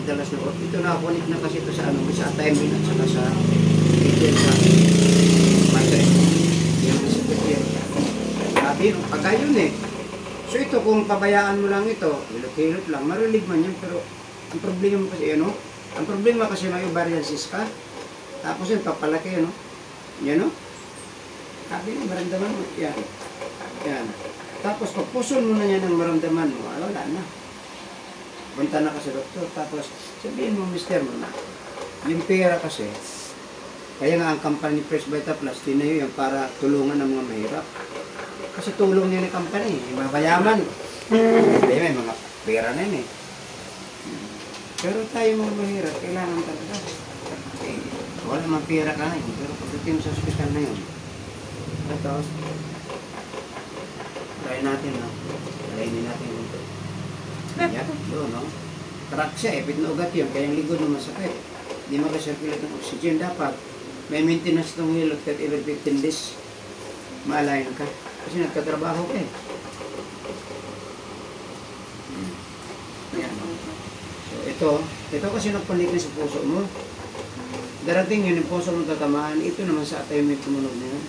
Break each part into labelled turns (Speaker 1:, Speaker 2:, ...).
Speaker 1: madalas na work. Ito nakakunik na kasi ito sa ano, sa timing at saka sa video sa mattress. Yan ang sakit yan. Sabi, pagka yun eh. So ito, kung pabayaan mo lang ito, hilot-hilot lang, marilig man yun. Pero ang problema mo kasi, ano, ang problema kasi may ovarian cyst ka. Tapos yun, papalaki, ano. Yan, no? Sabi, maramdaman mo, yan. Yan. Tapos pagpuson mo na yan ang maramdaman mo, wala na. Punta na ka sa doktor, tapos sabihin mo, mister mo na, yung pera kasi, kaya nga ang company Fresh Vita Plus, tinayo yan para tulungan ng mga mahirap. Kasi tulong niya ng company, yung mga mayaman. Kaya may mga pera na yun eh. Pero tayo mga mahirap, kailangan talaga. Eh, wala mga pera ka na yun, pero pagdating sa hospital na yun, ito, try natin, no? Tryinin natin ito. Yan, doon, no? Crack siya, epit na ugat yun, kaya yung likod mo masakit. Hindi makasirculate ng oxygen. Dapat, may maintenance ng hilot kahit every 15 days. Maalayan ka. Kasi nagkatrabaho ka eh. Yan. So, ito kasi nagpanik na sa puso mo. Darating yun, yung puso mo tatamaan. Ito naman sa atay may tumunog na yun.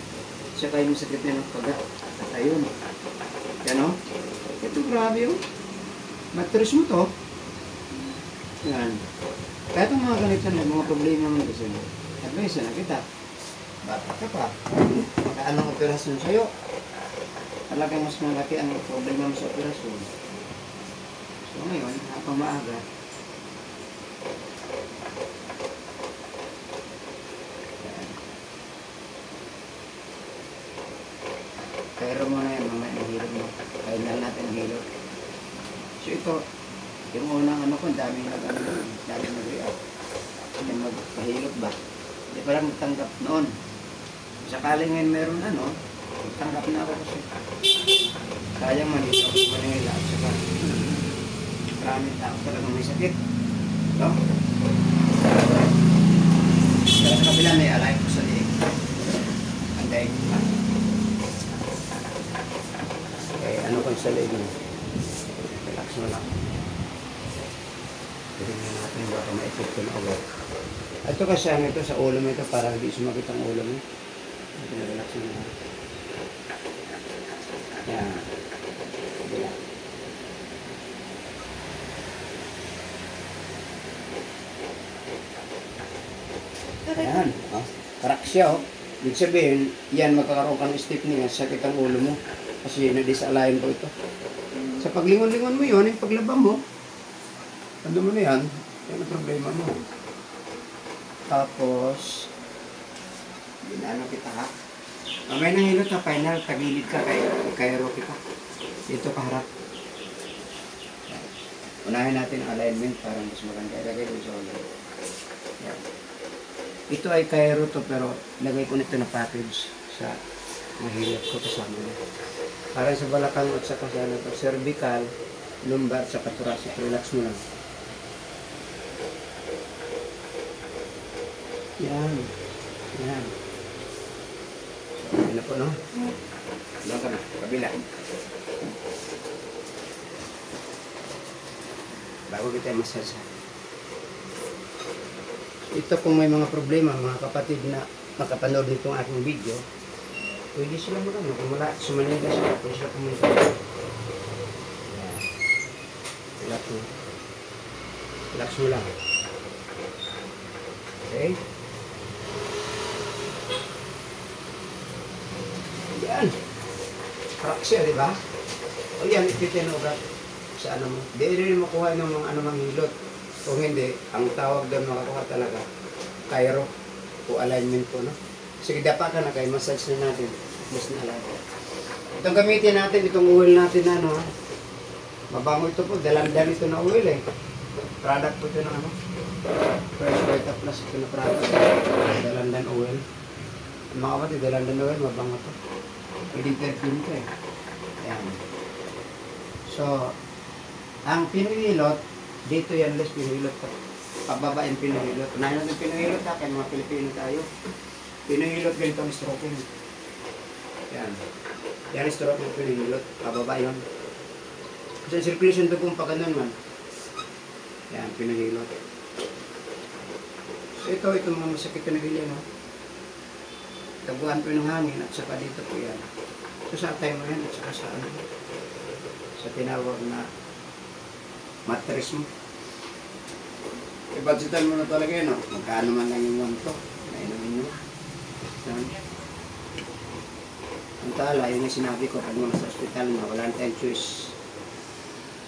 Speaker 1: Saka yung sakit na nagpagat. At ayun. Yan o. Ito grabe o. Mattress mo to. Yan. Kahit ang mga ganito na, mga problema mo kasi, advice na kita. Bata ka pa. Baka anong operasyon sa'yo. Talagang mas malaki ang problema mo sa operasyon. So ngayon, habang maaga, pero mo na yan, mamaya ang hilot mo. Kaya na natin ang hilot. So ito, yung unang ano ko, daming nag-react. Yung magpahilot ba? Hindi pa lang magtanggap noon. Sakali ngayon meron ano, magtanggap na ako kasi. Sayang man ito, Manila at saka maraming tao talagang may sakit. No? Pero sa kabila may alay ko sa liig. Anday ko pa. Ano kung sa liig mo? Relax mo lang. Tignan natin baka ma-epekto na agad. Ito kasi ano ito sa ulo mo ito para hindi sumakit ang ulo mo. Relax mo lang. Yan. Bila. Yan. Oh. Karak siya oh. Ibig sabihin, yan magkakaroon ka ng stiffness nga sakit ang ulo mo. Kasi na-disalign ko ito. Sa paglingon-lingon mo yun, yung paglaba mo, ano mo na yan, yan ang problema mo. Tapos, binano kita ha. Mamaya nang hilot na final, tagilid ka kay Rocky ka. Dito ka harap. Unahin natin ang alignment para mas maganda. Ilagay ko sa ulo. Yan. Ito ay Cairo to pero lagay ko nito na package sa mahilot ko kasama na. Para sa balakang at saka sa ano to, cervical, lumbar, saka thoracic. Relax mo lang. Yan. Yan. Yan na po, no? Doon ka na. Kabila. Bago kita massage. Ito kung may mga problema, mga kapatid na makapanood nitong aking video, pwede sila magano. Kung wala, sumalinda sila, pwede sila pumunta. Yan. Relax mo. Relax mo lang. Okay? Yan. Crack siya, di ba? O yan, ititinugat sa ano mo. Di rin makuha ng mga ano mang hilot. Kung hindi, ang tawag doon makakuha talaga, Cairo o alignment po, no? Sige, dapa ka na kayo, massage na natin. Mas na lang. Itong gamitin natin, itong oil natin na, no? Mabango ito po, dalandan ito na oil eh. Product po ito ng ano? Fresh Vita Plus ito na product. Dalandan oil. Mga kapatid, dalandan oil, mabango ito. Pwede perfume ito eh. Ayan. So, ang pinuhilot, dito yan less pinuhilot pa. Pababa yung pinuhilot. Unahin natin pinuhilot ha, kaya mga Pilipino tayo. Pinuhilot ganito ang stroking. Yan. Yan ang stroke ng pinuhilot. Pababa yun. Kasi circulation ito kung pa ganun man. Yan, pinahilot. So ito mga masakit na nabili, no? Taguan po ng hangin at saka dito po yan. So sa atay mo yan at saka sa ano, sa tinawag na mattress mo. Ibadgetan mo na talaga yun, no? Magkano man lang yung wanto. Nainumin nyo. Yan. Ang tala, yun yung sinabi ko pag mga sa ospital na wala tayong choice.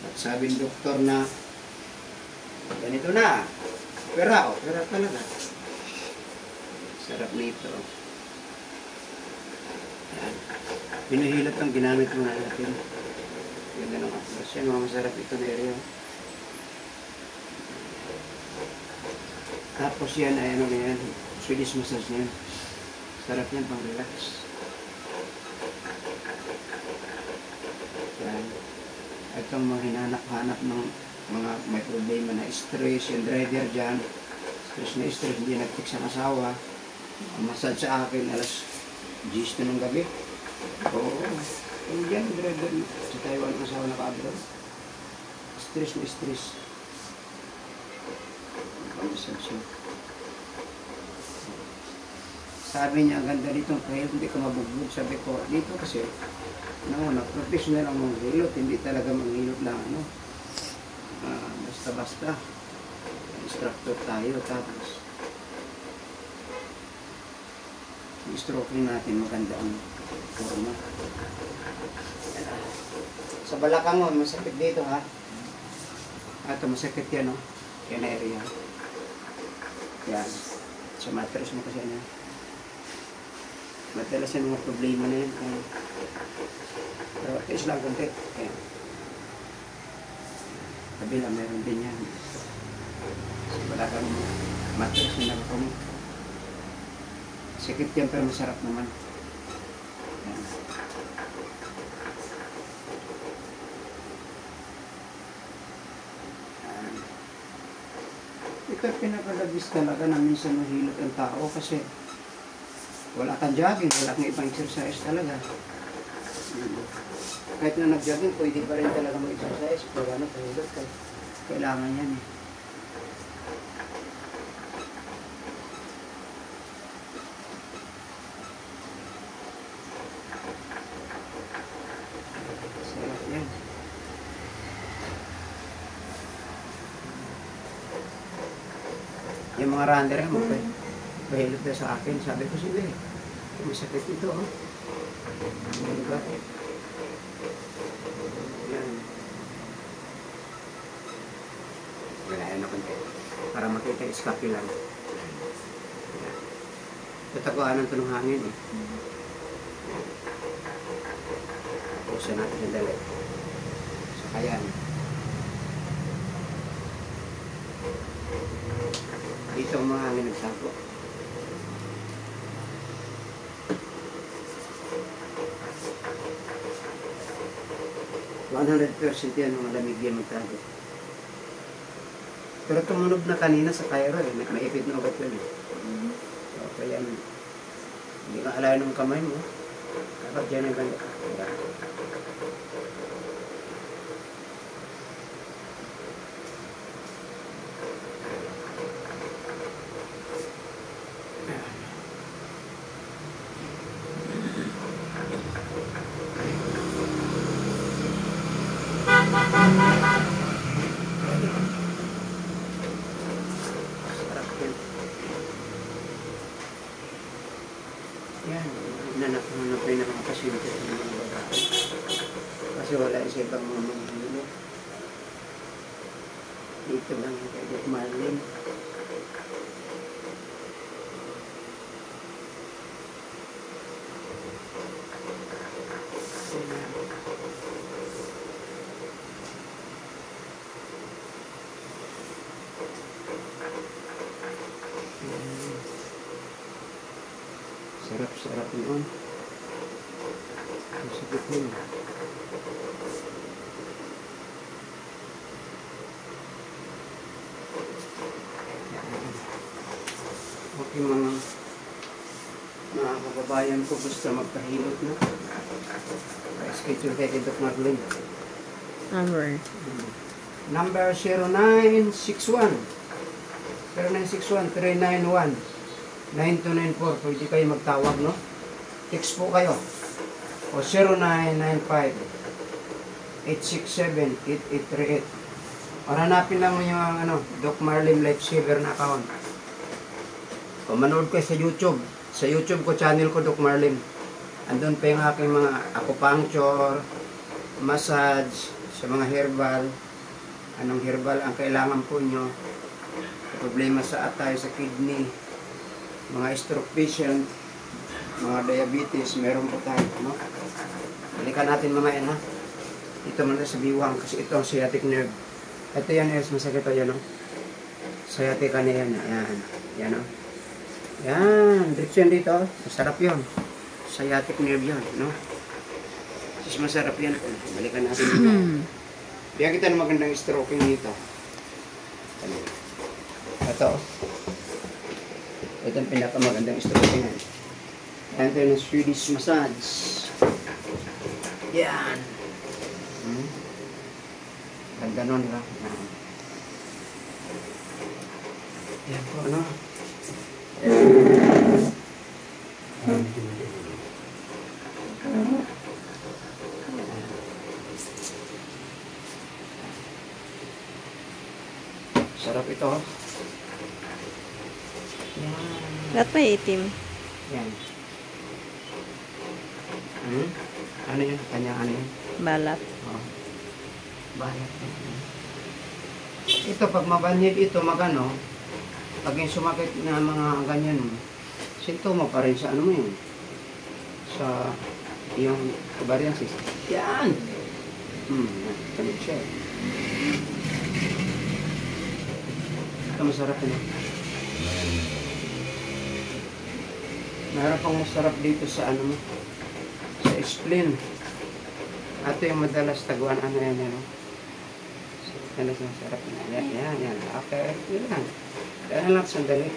Speaker 1: At sabi ng doktor na ganito na. Pera, pera talaga. Sarap nito. Yan. Pinahilot ang ginamit mo na natin. Ganda ng atlas. Yan, mga masarap ito na area. Tapos yan ay ano na yan. Swedish massage na yan. Sarap yan pang relax. Yan. Itong mga hinahanap-hanap ng mga may problema na stress, yung driver dyan. Stress na stress, hindi nag-fix ang asawa. Ang massage sa akin, alas 10 na ng gabi. Oo. Yung dyan, driver sa Taiwan, ang asawa naka-abroad. Stress na stress. Pang-massage yun. Sabi niya, ang ganda dito, kahit hindi ka mabugbog. Sabi ko, dito kasi, nauna, professional ang manghilot, hindi talaga manghilot lang, ano. Basta-basta. Instructor tayo, tapos yung stroking natin, maganda ang forma. Sa balakang mo, masakit dito, ha. Ito, masakit yan, no. Yan area. Yan. Sa mattress mo kasi yan. Madalas yung mga problema na yun. Pero at least lang konti. Ayan. Kabila, meron din yan. So, wala kang mattress na nagpamo. Sikit yan pero masarap naman. Ayan. Ayan. Ito pinakalabis talaga na minsan mahilot ang tao kasi wala kang jogging, wala kang ibang exercise talaga. Kahit na nag-jogging, pwede pa rin talaga mag-exercise. Pero ano, pahilot ka. Kailangan yan eh. Sarap yan. Yung mga runner, pahilot na sa akin. Sabi ko, sige, masakit ito, oh. Diba? Yan. Ganayan na konti. Para makita yung scapula. Tataguan ng tunong hangin, eh. Pusa natin yung dali. Saka yan. Dito ang mga hangin nagsapo. 100% yan, mga lamig yan magtago. Pero tumunog na kanina sa Cairo, eh. Naipit na ugat yun, eh. So, kaya hindi ka alayan ng kamay mo. Dapat dyan ang ganda. Yan, nanak mo na pa yung mga pasyente ng mga babae. Kasi wala sa ibang mga mga dito lang yung kay Dok Marlene. Sarap-sarap yun. Ang sakit yun. Okay mga kababayan ko, gusto magpahilot na. Schedule kay Dok Marlene.
Speaker 2: Amber.
Speaker 1: Number 0961. 0961-391-9294. Pwede kayo magtawag, no? Text po kayo. O 0995-867-8838. O hanapin lang mo yung Doc Marlim Lifesaver na account. O manood kayo sa YouTube. Sa YouTube ko, channel ko, Doc Marlim. Andun pa yung aking mga acupuncture, massage, sa mga herbal. Anong herbal ang kailangan po nyo? Problema sa atay, sa kidney, mga stroke patient, mga diabetes, meron po tayo, no? Balikan natin mga yan, ha? Ito muna sa biwang, kasi ito ang sciatic nerve. Ito yan, masakit ito yan, no? Sciatic na yan, yan, yan, no? Yan, diretso dito, masarap yun. Sciatic nerve yan, no? Mas masarap yan. Balikan natin. Kaya kita ng magandang stroking dito. Ito. Ito ang pinakamagandang stroking. Yan ito yung Swedish massage. Yan. Ganda nun, diba? Yan po, ano? Sarap ito. Yan.
Speaker 2: Ba't may itim?
Speaker 1: Yan. Ano yun? Kanya ano yun?
Speaker 2: Balat.
Speaker 1: Oh. Balat. Ito, pag mabanhid ito, magano, pag yung sumakit na mga ganyan, sintomo pa rin sa ano mo yun? Sa yung psoriasis. Yan! Kanit siya. Ito masarap yun. Meron pang masarap dito sa ano mo, sa spleen. Ito yung madalas taguan ano yan, ano. Madalas masarap yan. Yan. Okay, yun lang. Kaya lang sandali.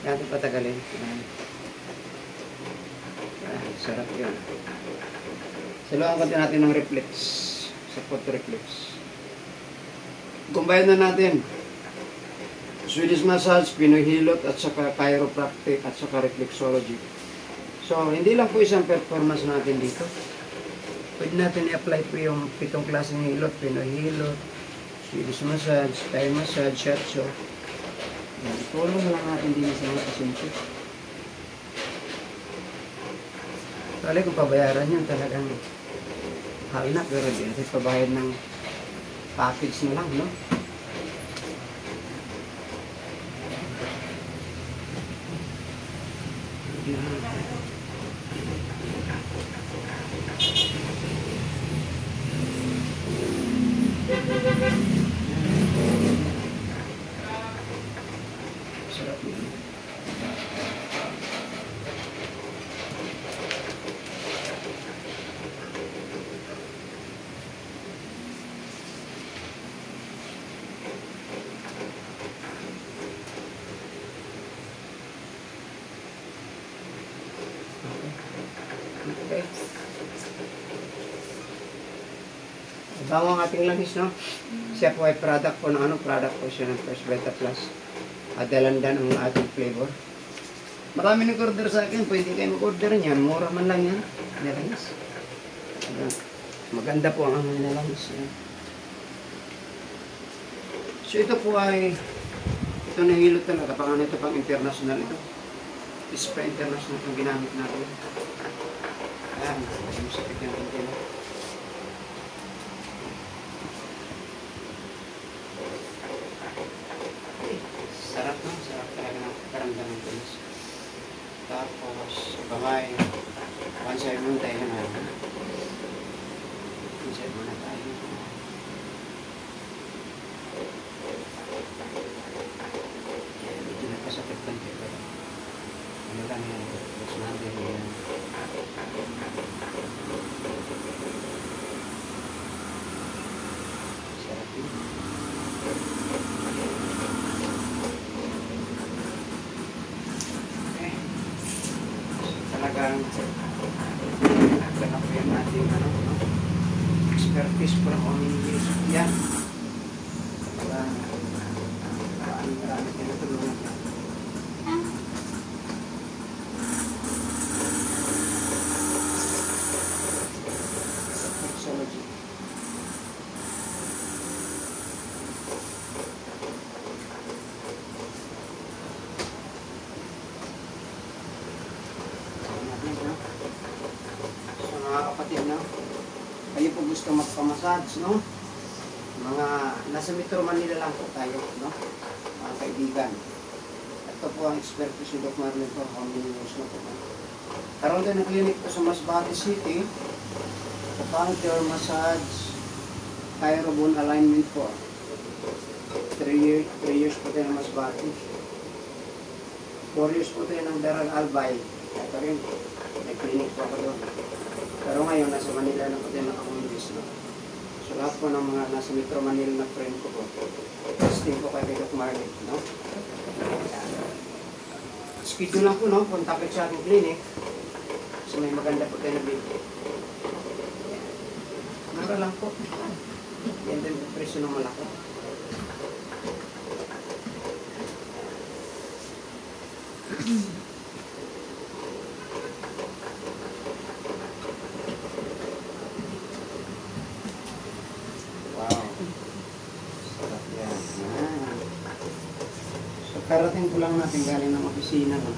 Speaker 1: Yan ito patagalin. Yan. Sarap yun. Saluhan ko natin ng reflex. Support reflex. Combine na natin. Swedish massage, Pinoy hilot, at saka chiropractic, at saka reflexology. So, hindi lang po isang performance natin dito. Pwede natin i-apply po yung 7 klaseng hilot, Pinoy hilot, Swedish massage, Thai massage, shiatsu. Yan, tulong na lang natin din sa mga pasyente. Kali kung pabayaran yun talagang hal na, pero di natin pabayad ng package na lang, no? Sarap yun. Okay. Bago ang ating langis, no? Siya po ay product po ng product po siya ng First Beta Plus. Adalandan ang ating flavor. Marami nag-order sa akin, pwede kayo mag-order niyan. Mura man lang yan. Nilangis. Maganda po ang nilangis. So ito po ay, ito nahilot talaga. Pang ito pang international ito. Spray international itong ginamit natin. Ayan, yung sakit yung intino. Sarap na, sarap talaga ng karamdaman ko. Tapos, bangay, one side muna tayo na. One side muna tayo. Yan, medyo nagpasakit lang dito. Ano lang yan, tapos natin yan. Sarap yun. Talagang ganap po yung ating expertise from Omni. Yan. Sana tinutulungan ka. Mixology. So mga kapatid, no? Kayo po gusto magpamassage, no? Mga nasa Metro Manila lang po tayo, no? Mga kaibigan. Ito po ang experto si Doc Marlon po. How many years na po? Karoon din ang clinic po sa Masbate City. Acupuncture, massage, chirobone alignment po. 3 years po tayo ng Masbate. 4 years po tayo ng Daral Albay. Ito rin, may clinic po ako doon. Pero ngayon, nasa Manila na po tayo nakakumbis, no? So lahat po ng mga nasa Metro Manila na friend ko po, testing po kay Doc Marlon, no? Schedule lang po, no? Contact sa ating clinic. So may maganda po tayo na video. Mura lang po. Yan din po presyo ng malaki. Wow. Sarap yan. So karating po lang natin galing ng opisina, no?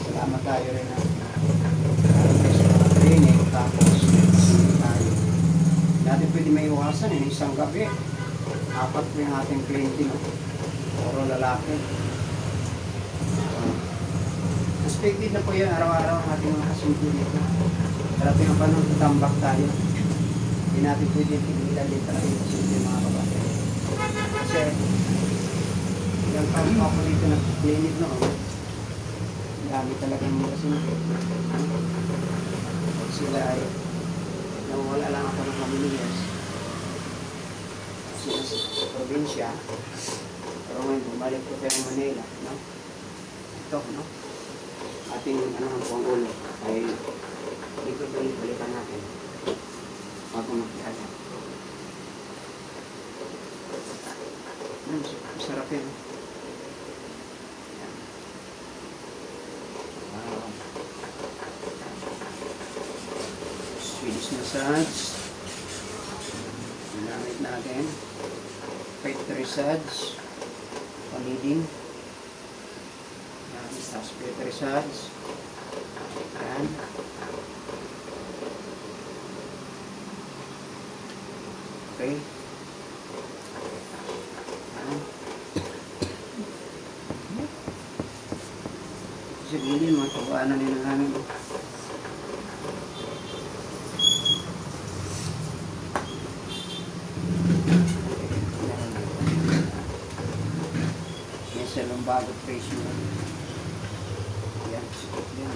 Speaker 1: Salamat tayo rin na clinic, tapos tayo. Dati pwede may iwasan, isang gabi. 4 po yung ating kliyente, no? Puro lalaki. Expected na po yan, araw-araw ang ating mga kasimple dito. Darating ang panahon, tutambak tayo. Hindi natin pwede tigilan dito na yung kasimple mga kapatid. Kasi, yung kampo ako dito na clinic, no? Dami talagang mga kasimple. Sila ay nawala lang ako ng family years. Kasi sa probinsya, pero ngayon bumalik ko tayo ng Manila, no? Ito, no? Ating ano po ang ulo ay dito balikan natin bago magkala. Sarap yan. Wow. Swedish massage. Ginamit natin. Pet massage. Pamiding. Tapos pet massage. Yan. Okay. Yan. Sabihin mga kabaanan nila namin. Sa lumbago pressure. Yan. Yan.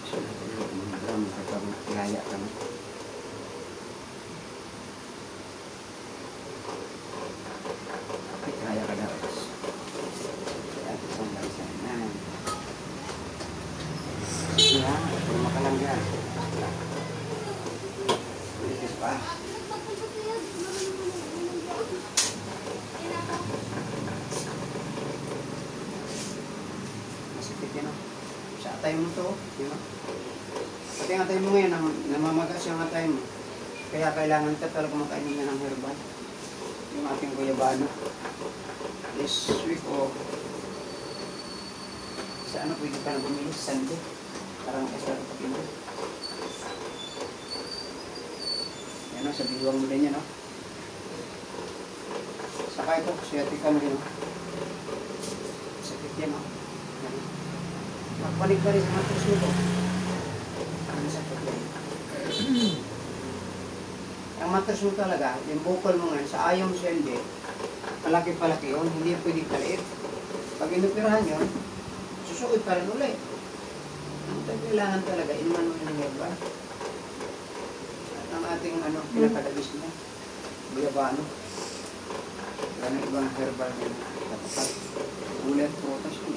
Speaker 1: So, magkakagaya ka na. Kaya ka na. Yan. Isang bansa. Yan. Yan. Purma ka lang yan. Pa. Masakit yan, no? Sa atay mo to, yun, no? Pati ang atay mo ngayon, namamagas yung atay mo. Kaya kailangan ka talaga makainin niya ng herbal. Yung ating guyabano. This week, o sa ano, pwede ka na bumili? Sunday. Parang kasi ako pakinig. Yan, sa biluang mo din yan, no? Saka ito, siyatikan din, no? Sakit yan, no? Magpalig pa rin sa matos nito. Ang sakit yan. Ang matos mo talaga, yung bukol mo ngayon, sa ayaw mo siya hindi, palaki-palaki yun, hindi pwedeng kaliit. Pag inupirahan yun, susuot pa rin ulit. Ang kailangan talaga, inuman mo yung herba. Ang ating ano, pinakadabis niya, guyabano. Wala na ibang herbal niya. Dapat ulit, prutas yun.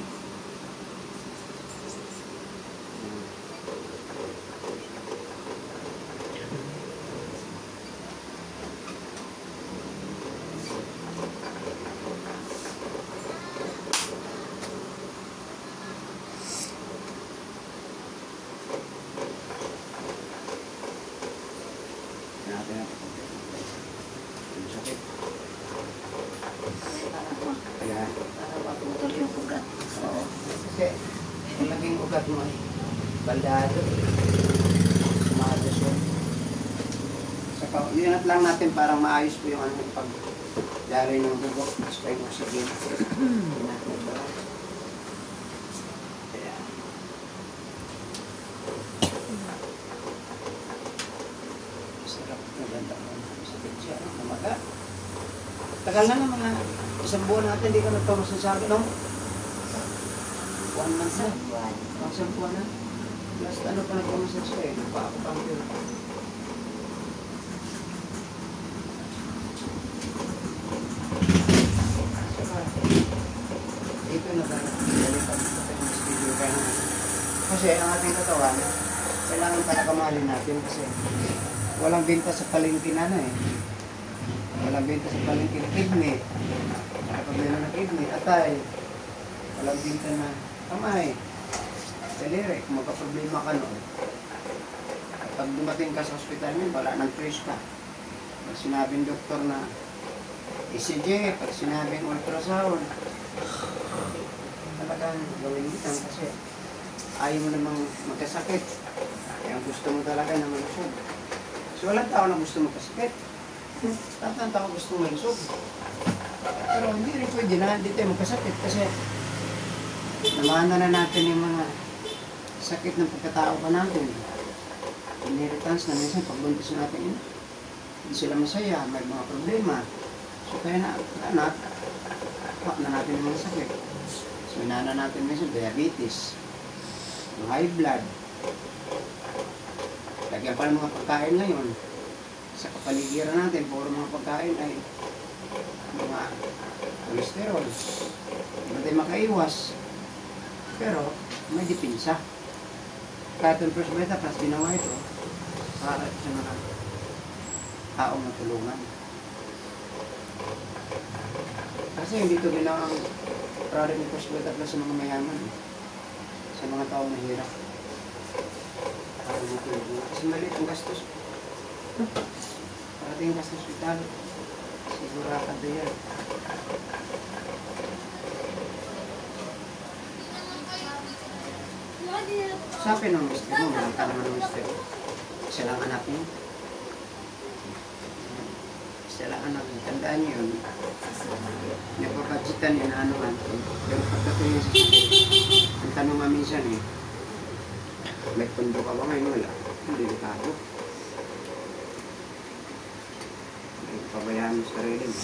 Speaker 1: mo ay baldado. Sumados yun. Saka, yun lang natin parang maayos po yung ano, pag-daloy ng dugo. Gusto yung oxygen. Sarap na ganda mo. Sakit siya. Namaga. Tagal na ng mga isang buwan natin, hindi ka nagpamasasabi, no? 1 month na. Isang buwan na. Last ano pa nagpamasasabi eh. Pa ako pang yun. Ito na ba? Kasi ang ating katawan, kailangan pala kamahalin natin kasi walang benta sa palengke na eh. Walang benta sa palengke na kidney. Nakapagmena na kidney, atay. Walang benta na kamay. Daliri, kung magka-problema ka noon. Pag dumating ka sa hospital niyo, wala nang trace ka. Pag sinabing doktor na ECG, pag sinabing ultrasound, talagang gawin itan kasi ayaw mo namang magkasakit. Kaya ang gusto mo talaga na malusog. So walang tao na gusto magkasakit. Lahat ng tao gusto malusog. Pero hindi rin pwede na hindi tayo magkasakit kasi namana na natin yung mga sakit ng pagkatao pa natin. Inheritance na minsan pagbuntis natin yun. Hindi sila masaya, may mga problema. So kaya na natin yung mga sakit. So inana natin minsan diabetes, yung high blood. Lagyan pa ng mga pagkain ngayon. Sa kapaligiran natin, puro mga pagkain ay mga cholesterol. Hindi tayo makaiwas. Pero may dipinsa. Kahit yung first beta plus ginawa ito para sa mga taong matulungan. Kasi hindi ito ginawa ang product ng first beta plus sa mga mayaman. Sa mga taong mahirap. Para matulungan. Kasi maliit ang gastos. Parating ka sa hospital. Sigurado ka yan. Sabi ng mister mo, walang ka naman ng mister. Isa lang anak niyo. Isa lang anak niyo. Tandaan niyo yun. Napapagsitan yun ano man. Pero pagkatuloy sa sakit. Ang tanong nga minsan eh, may pundo ka ba ngayon? Wala. Hindi delikado. May pabayaan mo sa sarili mo.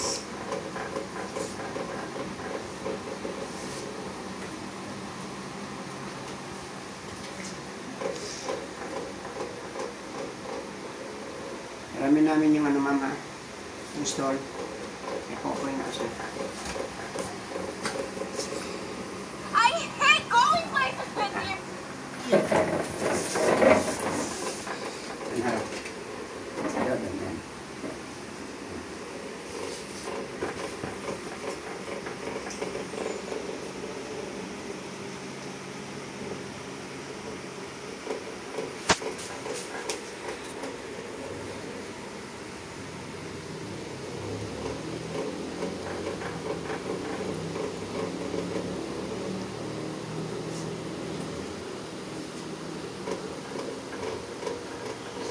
Speaker 1: Marami namin yung ano mama, install. Eko ko yung nasa.
Speaker 2: I hate going places with you!
Speaker 1: Ang harap. Ayaw, ganyan.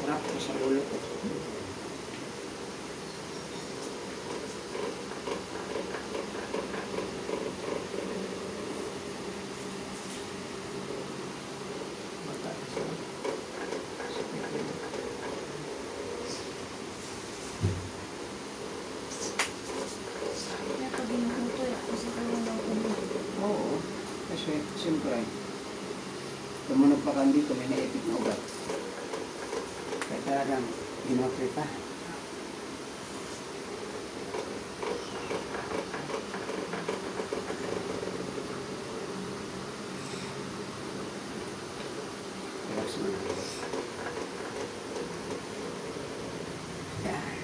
Speaker 1: Sarap ko sa ulo ko.
Speaker 2: Kaya pag ginukutoy ako sa karoon ng ulo.
Speaker 1: Oo. Kasi siyempre, tumunog pa kang dito, may naipit na ugat. Kaya talagang ginopre pa. Relax mo na. Yan.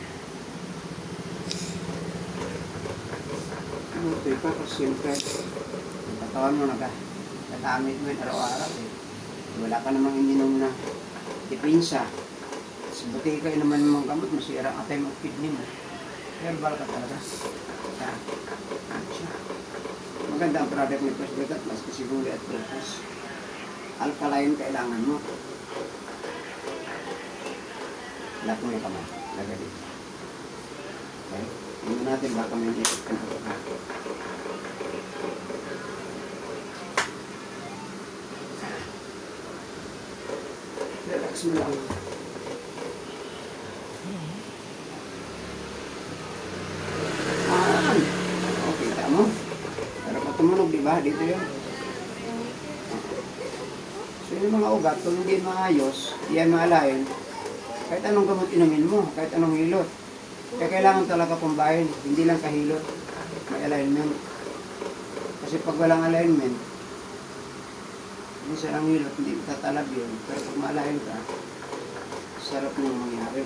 Speaker 1: Ginopre pa kasi siyempre, katawan mo nagamit mo yun araw-araw eh. Wala ka namang ininom na dipinsa. Buti kayo naman yung mga gamot, masira ang atay mo kidney mo. Herbal ka talaga. Kaya, maganda ang product ni First Beta, mas kasiguli at purpose. alkaline kailangan mo. Lock mo yung kamay. Lagay dito. Okay? Tingnan natin baka may ikot ka na. Relax mo lang. Okay, kita mo. Pero pag tumunog, di ba? Dito yun. So yung mga ugat, kung hindi maayos, yan maalain, kahit anong gamot inumin mo, kahit anong hilot. Kaya kailangan talaga kumbahin, hindi lang kahilot, may alignment. Kasi pag walang alignment, minsan ang hilot, hindi tatalab yun. Pero pag maalain ka, sarap nung mangyari.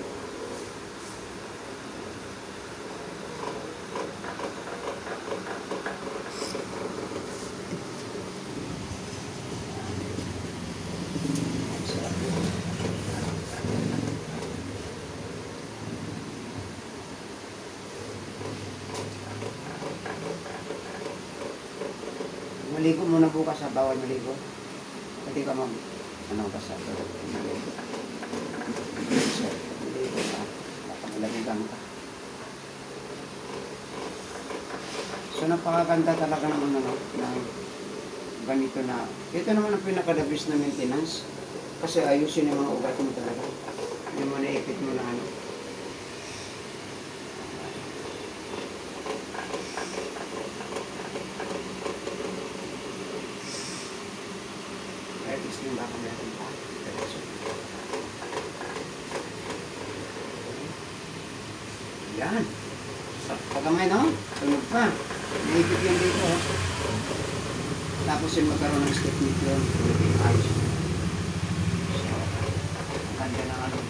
Speaker 1: Maligo muna bukas ha, bawal maligo. Pwede ka basta. Maligo ka. Baka malamigan ka. So napakaganda talaga ng ganito na. Ito naman ang pinaka-the-best na maintenance. Kasi ayusin yung mga ugat mo talaga. Hindi mo naipit mo na ano. Yung baka meron pa. Yan. Pagkamay, no? Tunog pa. Naipit yan dito. Tapos yung magkaroon ng step nito yun. Tunog yung ayos. So, ang ganda ng ano.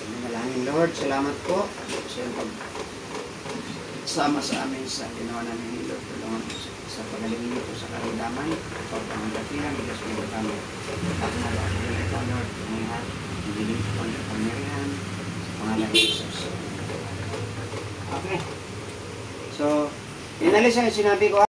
Speaker 1: Manalangin, Lord, salamat po sa iyong pagsama sa amin sa ginawa namin ni Lord. Tulungan po sa pagalingin niyo po sa karamdaman, pagpangagatilan, Diyos mo kami. At nalangin ito, Lord, ang lahat, hindi po ang pamirihan, pangalan ni Jesus. Okay. So, inalis ang sinabi ko.